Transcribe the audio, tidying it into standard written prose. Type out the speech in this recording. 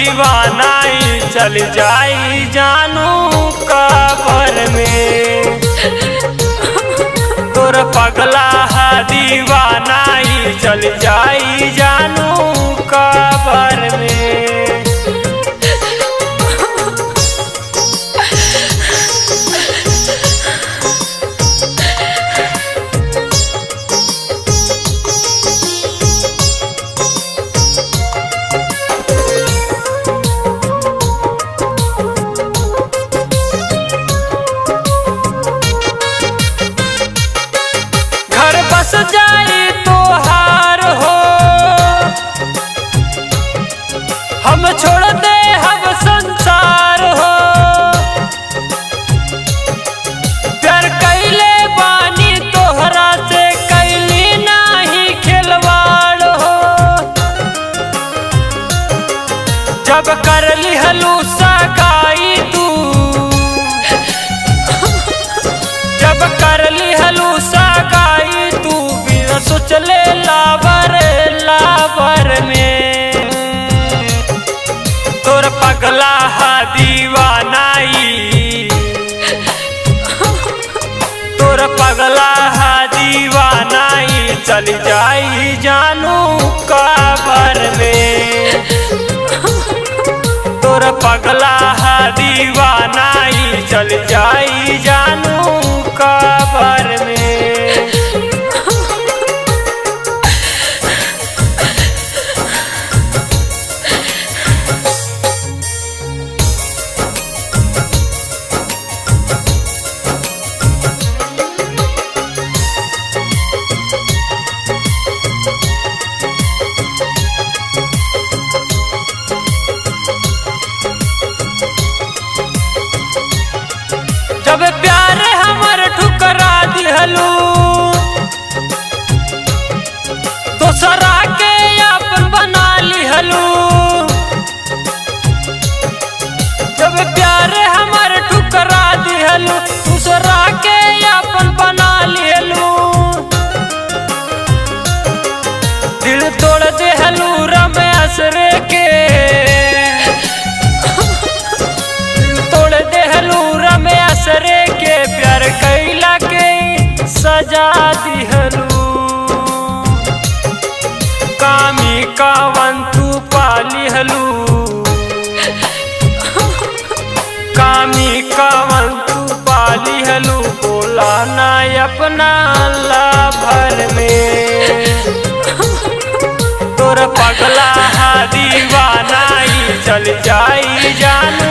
दीवानाई चल जाई जानू कबर में। तोर पगला दीवानाई चल जाई जानू कबर में। बस जाए तो हार हो हम छोड़ दे हम संसार हो। प्यार कैले बानी तोहरा से कैली नाही खिलवाड़ हो। जब कर लिहलू सगाई तू, जब कर लिहलू सगाई सोचले लावर लावर में। तोर पगला दीवानाई, तोर पगला दीवानाई चल जाई जानू कबर में। तोर पगला दीवानाई चल जाई जानू कबर में। जब प्यार हमर ठुकरा दिहलू दोसरा के अपन बना लिहलू। जब प्यार हमर ठुकरा दिहलू दूसरा के अपन बना लिहलू। दिल तोड़ दिहलू रमेश रे के, रे के प्यार कैला के सजा दिहलू। कामी कावन तू पालिहलू, कामी कावन तू पालिहलू। बोला ना अपना लाभर में। तोर पगला दीवानाई चल जाई जानू